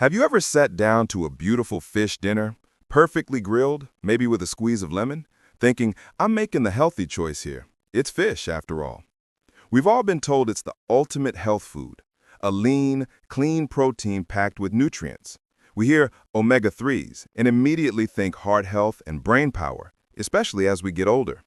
Have you ever sat down to a beautiful fish dinner, perfectly grilled, maybe with a squeeze of lemon, thinking, I'm making the healthy choice here? It's fish, after all. We've all been told it's the ultimate health food, a lean, clean protein packed with nutrients. We hear omega-3s and immediately think heart health and brain power, especially as we get older.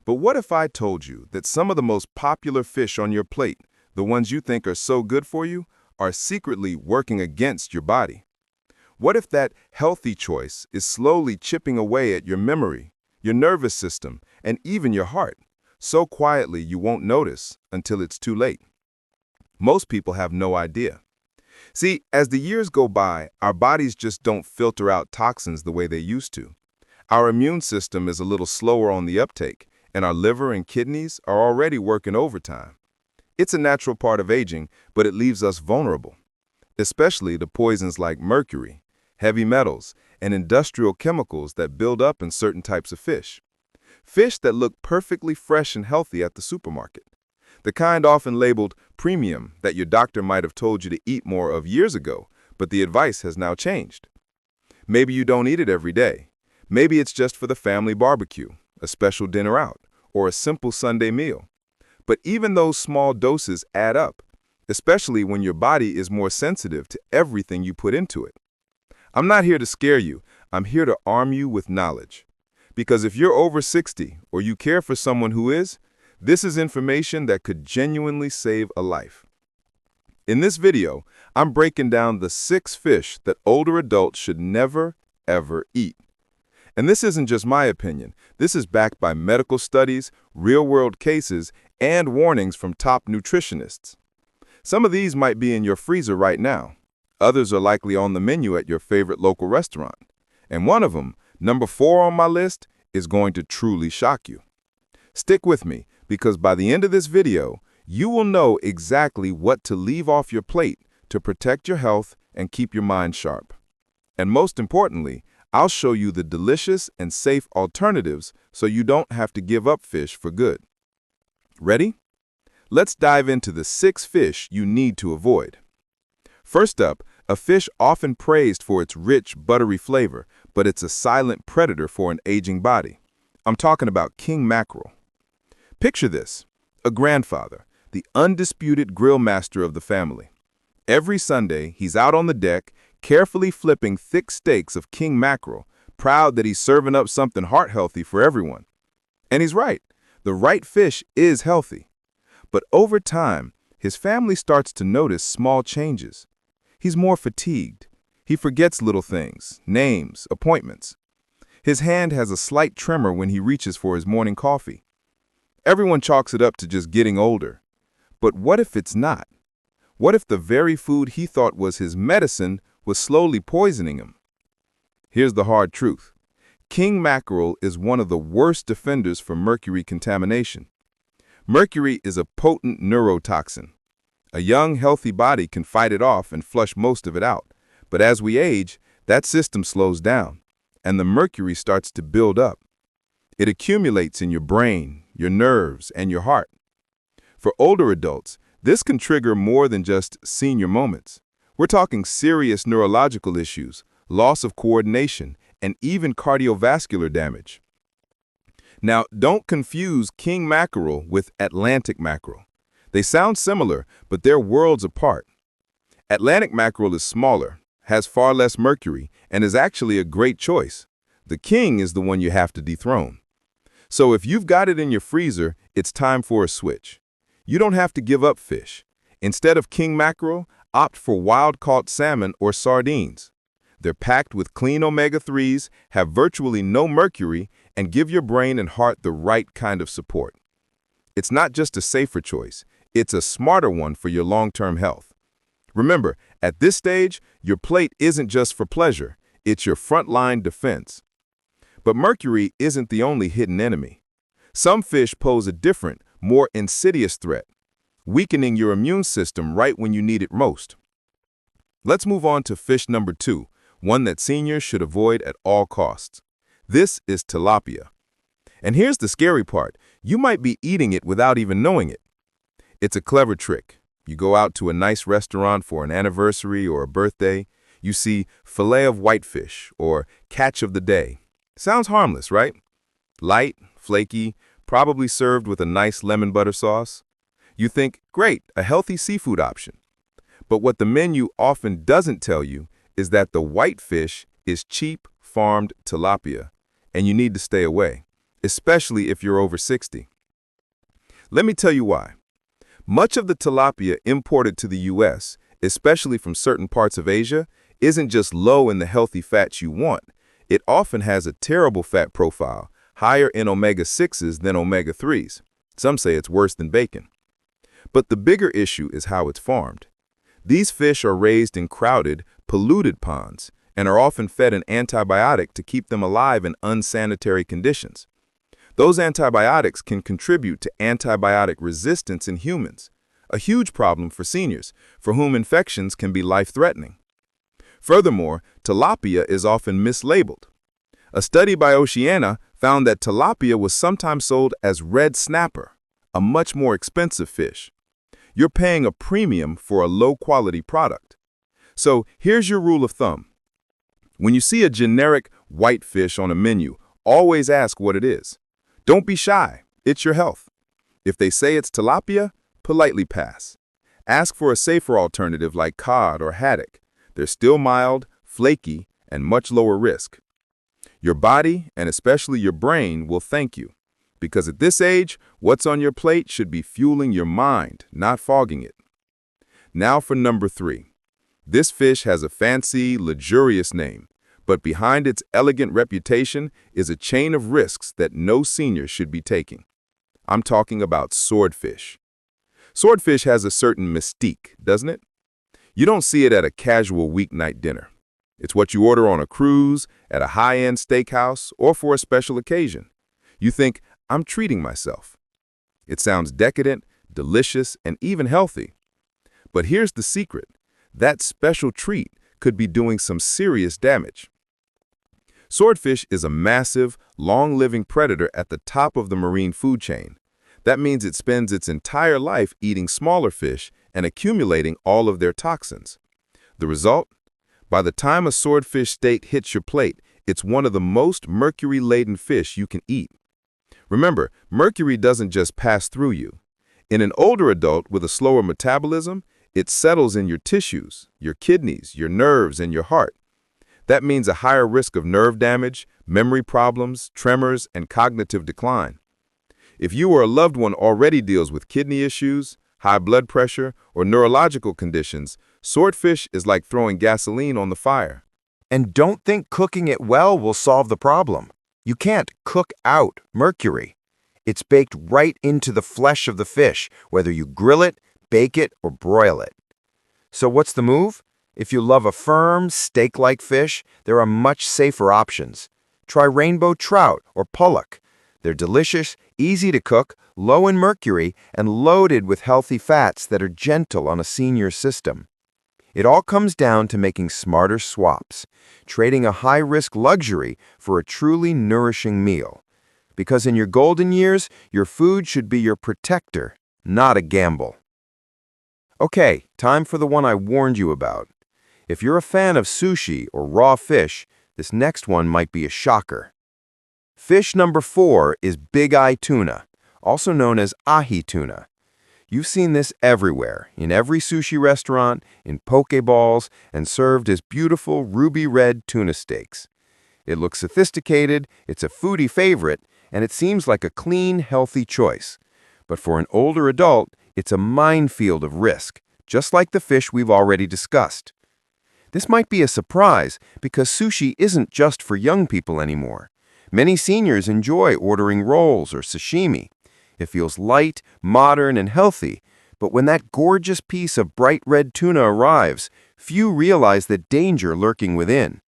But what if I told you that some of the most popular fish on your plate, the ones you think are so good for you, are secretly working against your body? What if that healthy choice is slowly chipping away at your memory, your nervous system, and even your heart, so quietly you won't notice until it's too late? Most people have no idea. See, as the years go by, our bodies just don't filter out toxins the way they used to. Our immune system is a little slower on the uptake, and our liver and kidneys are already working overtime. It's a natural part of aging, but it leaves us vulnerable, especially to poisons like mercury, heavy metals, and industrial chemicals that build up in certain types of fish. Fish that look perfectly fresh and healthy at the supermarket. The kind often labeled premium that your doctor might have told you to eat more of years ago, but the advice has now changed. Maybe you don't eat it every day. Maybe it's just for the family barbecue, a special dinner out, or a simple Sunday meal. But even those small doses add up, especially when your body is more sensitive to everything you put into it. I'm not here to scare you. I'm here to arm you with knowledge. Because if you're over 60 or you care for someone who is, this is information that could genuinely save a life. In this video, I'm breaking down the 6 fish that older adults should never, ever eat. And this isn't just my opinion. This is backed by medical studies, real-world cases, and warnings from top nutritionists. Some of these might be in your freezer right now. Others are likely on the menu at your favorite local restaurant. And one of them, number 4 on my list, is going to truly shock you. Stick with me, because by the end of this video, you will know exactly what to leave off your plate to protect your health and keep your mind sharp. And most importantly, I'll show you the delicious and safe alternatives so you don't have to give up fish for good. Ready? Let's dive into the 6 fish you need to avoid. First up, a fish often praised for its rich, buttery flavor, but it's a silent predator for an aging body. I'm talking about king mackerel. Picture this: a grandfather, the undisputed grill master of the family. Every Sunday, he's out on the deck, carefully flipping thick steaks of king mackerel, proud that he's serving up something heart-healthy for everyone. And he's right. The right fish is healthy. But over time, his family starts to notice small changes. He's more fatigued. He forgets little things, names, appointments. His hand has a slight tremor when he reaches for his morning coffee. Everyone chalks it up to just getting older. But what if it's not? What if the very food he thought was his medicine was slowly poisoning him? Here's the hard truth. King mackerel is one of the worst defenders for mercury contamination. Mercury is a potent neurotoxin. A young, healthy body can fight it off and flush most of it out. But as we age, that system slows down, and the mercury starts to build up. It accumulates in your brain, your nerves, and your heart. For older adults, this can trigger more than just senior moments. We're talking serious neurological issues, loss of coordination, and even cardiovascular damage. Now, don't confuse king mackerel with Atlantic mackerel. They sound similar, but they're worlds apart. Atlantic mackerel is smaller, has far less mercury, and is actually a great choice. The king is the one you have to dethrone. So if you've got it in your freezer, it's time for a switch. You don't have to give up fish. Instead of king mackerel, opt for wild-caught salmon or sardines. They're packed with clean omega-3s, have virtually no mercury, and give your brain and heart the right kind of support. It's not just a safer choice, it's a smarter one for your long-term health. Remember, at this stage, your plate isn't just for pleasure, it's your frontline defense. But mercury isn't the only hidden enemy. Some fish pose a different, more insidious threat, weakening your immune system right when you need it most. Let's move on to fish number 2, one that seniors should avoid at all costs. This is tilapia. And here's the scary part. You might be eating it without even knowing it. It's a clever trick. You go out to a nice restaurant for an anniversary or a birthday. You see fillet of whitefish or catch of the day. Sounds harmless, right? Light, flaky, probably served with a nice lemon butter sauce. You think, great, a healthy seafood option. But what the menu often doesn't tell you is that the whitefish is cheap, farmed tilapia, and you need to stay away, especially if you're over 60. Let me tell you why. Much of the tilapia imported to the U.S., especially from certain parts of Asia, isn't just low in the healthy fats you want. It often has a terrible fat profile, higher in omega-6s than omega-3s. Some say it's worse than bacon. But the bigger issue is how it's farmed. These fish are raised in crowded, polluted ponds and are often fed an antibiotic to keep them alive in unsanitary conditions. Those antibiotics can contribute to antibiotic resistance in humans, a huge problem for seniors, for whom infections can be life-threatening. Furthermore, tilapia is often mislabeled. A study by Oceana found that tilapia was sometimes sold as red snapper, a much more expensive fish. You're paying a premium for a low-quality product. So here's your rule of thumb. When you see a generic whitefish on a menu, always ask what it is. Don't be shy. It's your health. If they say it's tilapia, politely pass. Ask for a safer alternative like cod or haddock. They're still mild, flaky, and much lower risk. Your body, and especially your brain, will thank you. Because at this age, what's on your plate should be fueling your mind, not fogging it. Now for number 3. This fish has a fancy, luxurious name, but behind its elegant reputation is a chain of risks that no senior should be taking. I'm talking about swordfish. Swordfish has a certain mystique, doesn't it? You don't see it at a casual weeknight dinner. It's what you order on a cruise, at a high-end steakhouse, or for a special occasion. You think, I'm treating myself. It sounds decadent, delicious, and even healthy. But here's the secret. That special treat could be doing some serious damage. Swordfish is a massive, long-living predator at the top of the marine food chain. That means it spends its entire life eating smaller fish and accumulating all of their toxins. The result? By the time a swordfish steak hits your plate, it's one of the most mercury-laden fish you can eat. Remember, mercury doesn't just pass through you. In an older adult with a slower metabolism, it settles in your tissues, your kidneys, your nerves, and your heart. That means a higher risk of nerve damage, memory problems, tremors, and cognitive decline. If you or a loved one already deals with kidney issues, high blood pressure, or neurological conditions, swordfish is like throwing gasoline on the fire. And don't think cooking it well will solve the problem. You can't cook out mercury. It's baked right into the flesh of the fish, whether you grill it, bake it, or broil it. So what's the move? If you love a firm, steak-like fish, there are much safer options. Try rainbow trout or pollock. They're delicious, easy to cook, low in mercury, and loaded with healthy fats that are gentle on a senior system. It all comes down to making smarter swaps, trading a high-risk luxury for a truly nourishing meal. Because in your golden years, your food should be your protector, not a gamble. Okay, time for the one I warned you about. If you're a fan of sushi or raw fish, this next one might be a shocker. Fish number 4 is big-eye tuna, also known as ahi tuna. You've seen this everywhere, in every sushi restaurant, in poke balls, and served as beautiful ruby-red tuna steaks. It looks sophisticated, it's a foodie favorite, and it seems like a clean, healthy choice. But for an older adult, it's a minefield of risk, just like the fish we've already discussed. This might be a surprise because sushi isn't just for young people anymore. Many seniors enjoy ordering rolls or sashimi. It feels light, modern, and healthy, but when that gorgeous piece of bright red tuna arrives, few realize the danger lurking within.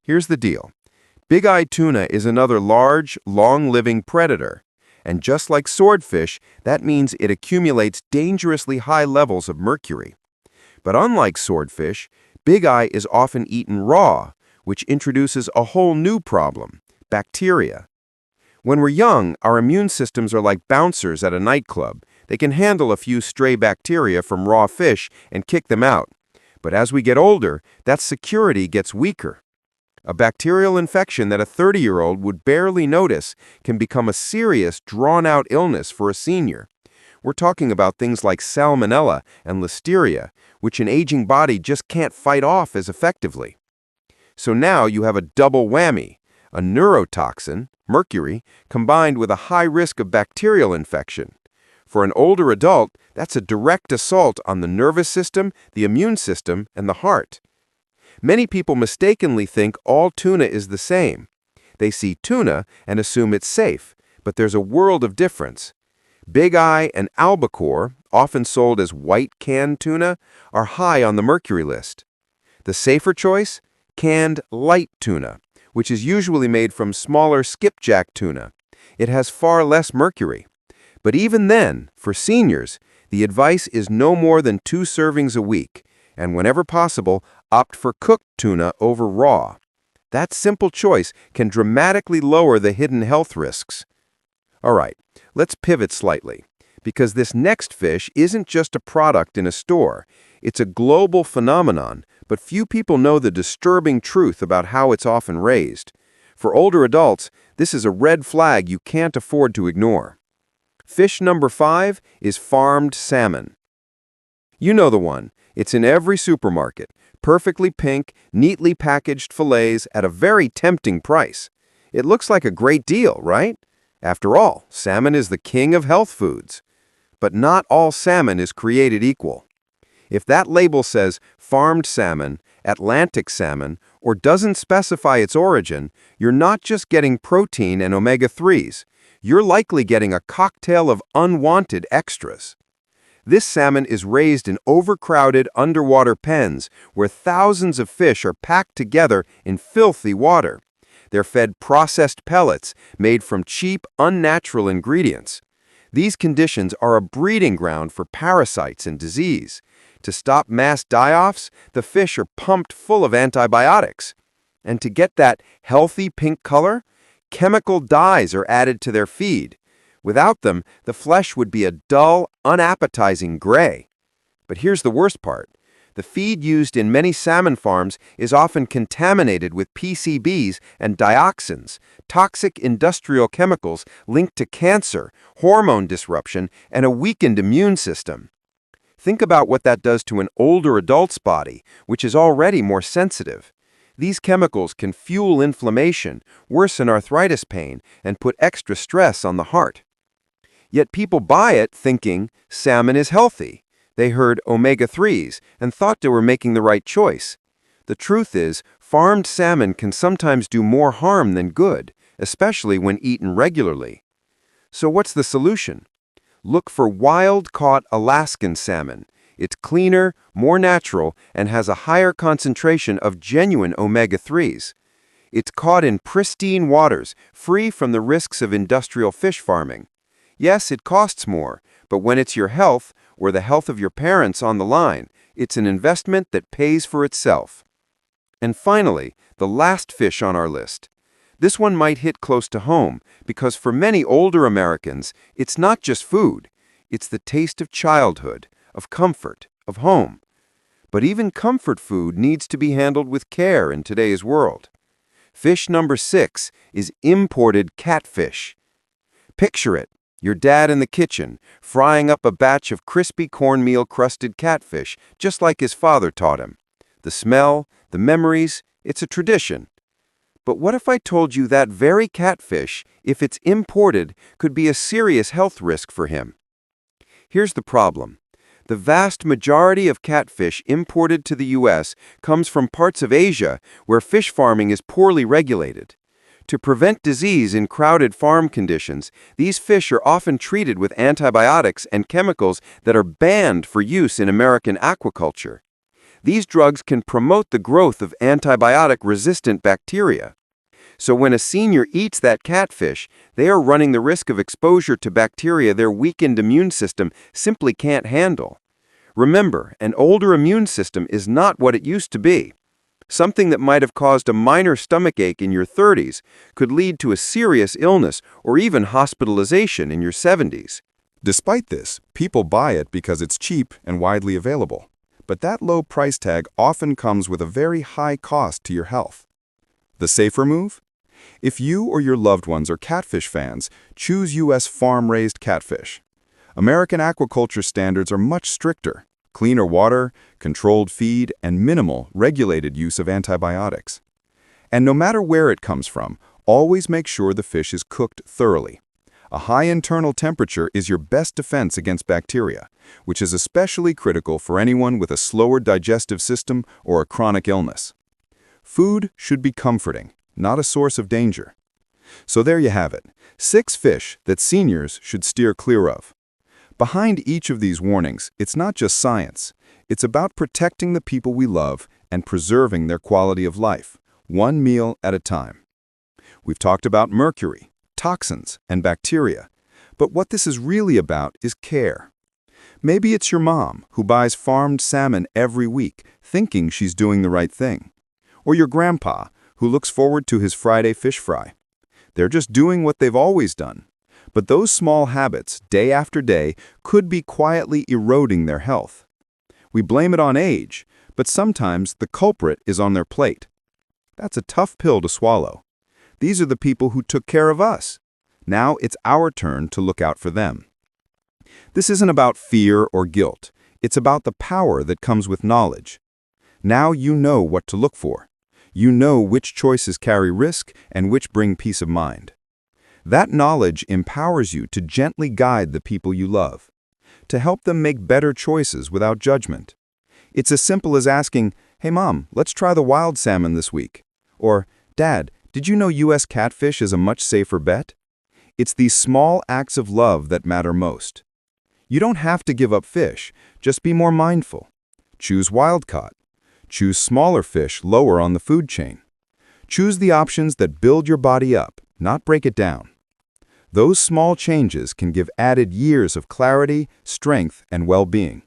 Here's the deal. Big-eye tuna is another large, long-living predator. And just like swordfish, that means it accumulates dangerously high levels of mercury. But unlike swordfish, big-eye is often eaten raw, which introduces a whole new problem: bacteria. When we're young, our immune systems are like bouncers at a nightclub. They can handle a few stray bacteria from raw fish and kick them out. But as we get older, that security gets weaker. A bacterial infection that a 30-year-old would barely notice can become a serious, drawn-out illness for a senior. We're talking about things like salmonella and listeria, which an aging body just can't fight off as effectively. So now you have a double whammy, a neurotoxin, mercury, combined with a high risk of bacterial infection. For an older adult, that's a direct assault on the nervous system, the immune system, and the heart. Many people mistakenly think all tuna is the same. They see tuna and assume it's safe, but there's a world of difference. Big eye and albacore, often sold as white canned tuna, are high on the mercury list. The safer choice? Canned light tuna, which is usually made from smaller skipjack tuna. It has far less mercury. But even then, for seniors, the advice is no more than 2 servings a week, and whenever possible, opt for cooked tuna over raw. That simple choice can dramatically lower the hidden health risks. All right, let's pivot slightly, because this next fish isn't just a product in a store. It's a global phenomenon, but few people know the disturbing truth about how it's often raised. For older adults, this is a red flag you can't afford to ignore. Fish number 5 is farmed salmon. You know the one. It's in every supermarket. Perfectly pink, neatly packaged fillets at a very tempting price. It looks like a great deal, right? After all, salmon is the king of health foods. But not all salmon is created equal. If that label says farmed salmon, Atlantic salmon, or doesn't specify its origin, you're not just getting protein and omega-3s. You're likely getting a cocktail of unwanted extras. This salmon is raised in overcrowded underwater pens where thousands of fish are packed together in filthy water. They're fed processed pellets made from cheap, unnatural ingredients. These conditions are a breeding ground for parasites and disease. To stop mass die-offs, the fish are pumped full of antibiotics. And to get that healthy pink color, chemical dyes are added to their feed. Without them, the flesh would be a dull, unappetizing gray. But here's the worst part. The feed used in many salmon farms is often contaminated with PCBs and dioxins, toxic industrial chemicals linked to cancer, hormone disruption, and a weakened immune system. Think about what that does to an older adult's body, which is already more sensitive. These chemicals can fuel inflammation, worsen arthritis pain, and put extra stress on the heart. Yet people buy it thinking salmon is healthy. They heard omega-3s and thought they were making the right choice. The truth is, farmed salmon can sometimes do more harm than good, especially when eaten regularly. So what's the solution? Look for wild-caught Alaskan salmon. It's cleaner, more natural, and has a higher concentration of genuine omega-3s. It's caught in pristine waters, free from the risks of industrial fish farming. Yes, it costs more, but when it's your health, or the health of your parents on the line, it's an investment that pays for itself. And finally, the last fish on our list. This one might hit close to home, because for many older Americans, it's not just food. It's the taste of childhood, of comfort, of home. But even comfort food needs to be handled with care in today's world. Fish number 6 is imported catfish. Picture it. Your dad in the kitchen, frying up a batch of crispy cornmeal-crusted catfish, just like his father taught him. The smell, the memories, it's a tradition. But what if I told you that very catfish, if it's imported, could be a serious health risk for him? Here's the problem. The vast majority of catfish imported to the U.S. comes from parts of Asia where fish farming is poorly regulated. To prevent disease in crowded farm conditions, these fish are often treated with antibiotics and chemicals that are banned for use in American aquaculture. These drugs can promote the growth of antibiotic-resistant bacteria. So when a senior eats that catfish, they are running the risk of exposure to bacteria their weakened immune system simply can't handle. Remember, an older immune system is not what it used to be. Something that might have caused a minor stomachache in your 30s could lead to a serious illness or even hospitalization in your 70s. Despite this, people buy it because it's cheap and widely available. but that low price tag often comes with a very high cost to your health. The safer move? If you or your loved ones are catfish fans, choose U.S. farm-raised catfish. American aquaculture standards are much stricter: cleaner water, controlled feed, and minimal, regulated use of antibiotics. And no matter where it comes from, always make sure the fish is cooked thoroughly. A high internal temperature is your best defense against bacteria, which is especially critical for anyone with a slower digestive system or a chronic illness. Food should be comforting, not a source of danger. So there you have it, 6 fish that seniors should steer clear of. Behind each of these warnings, it's not just science. It's about protecting the people we love and preserving their quality of life, one meal at a time. We've talked about mercury, toxins, and bacteria, but what this is really about is care. Maybe it's your mom who buys farmed salmon every week, thinking she's doing the right thing. Or your grandpa who looks forward to his Friday fish fry. They're just doing what they've always done. But those small habits, day after day, could be quietly eroding their health. We blame it on age, but sometimes the culprit is on their plate. That's a tough pill to swallow. These are the people who took care of us. Now it's our turn to look out for them. This isn't about fear or guilt. It's about the power that comes with knowledge. Now you know what to look for. You know which choices carry risk and which bring peace of mind. That knowledge empowers you to gently guide the people you love, to help them make better choices without judgment. It's as simple as asking, "Hey mom, let's try the wild salmon this week." Or, "Dad, did you know U.S. catfish is a much safer bet?" It's these small acts of love that matter most. You don't have to give up fish, just be more mindful. Choose wild-caught. Choose smaller fish lower on the food chain. Choose the options that build your body up, not break it down. Those small changes can give added years of clarity, strength, and well-being.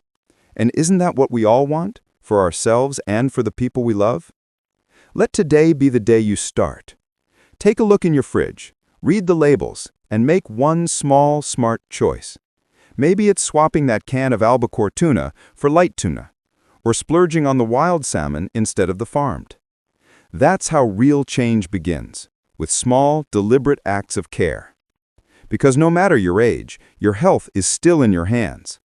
And isn't that what we all want, for ourselves and for the people we love? Let today be the day you start. Take a look in your fridge, read the labels, and make one small, smart choice. Maybe it's swapping that can of albacore tuna for light tuna, or splurging on the wild salmon instead of the farmed. That's how real change begins, with small, deliberate acts of care. Because no matter your age, your health is still in your hands.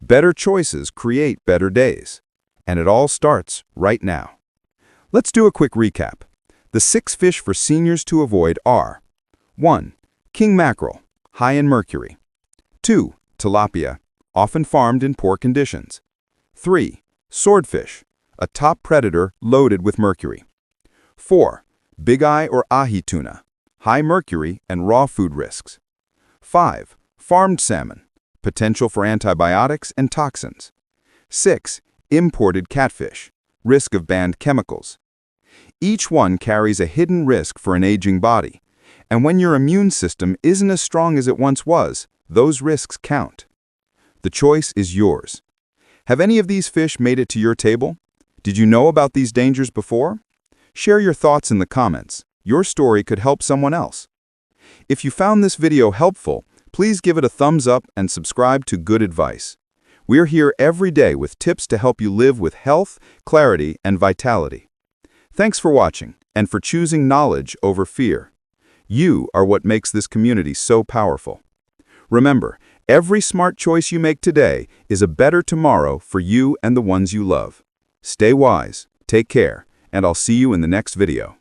Better choices create better days. And it all starts right now. Let's do a quick recap. The 6 fish for seniors to avoid are: 1. King mackerel, high in mercury. 2. Tilapia, often farmed in poor conditions. 3. Swordfish, a top predator loaded with mercury. 4. Big eye or ahi tuna, high mercury and raw food risks. 5. Farmed salmon, potential for antibiotics and toxins. 6. Imported catfish, risk of banned chemicals. Each one carries a hidden risk for an aging body, and when your immune system isn't as strong as it once was, those risks count. The choice is yours. Have any of these fish made it to your table? Did you know about these dangers before? Share your thoughts in the comments. Your story could help someone else. If you found this video helpful, please give it a thumbs up and subscribe to Good Advice. We're here every day with tips to help you live with health, clarity, and vitality. Thanks for watching and for choosing knowledge over fear. You are what makes this community so powerful. Remember, every smart choice you make today is a better tomorrow for you and the ones you love. Stay wise, take care, and I'll see you in the next video.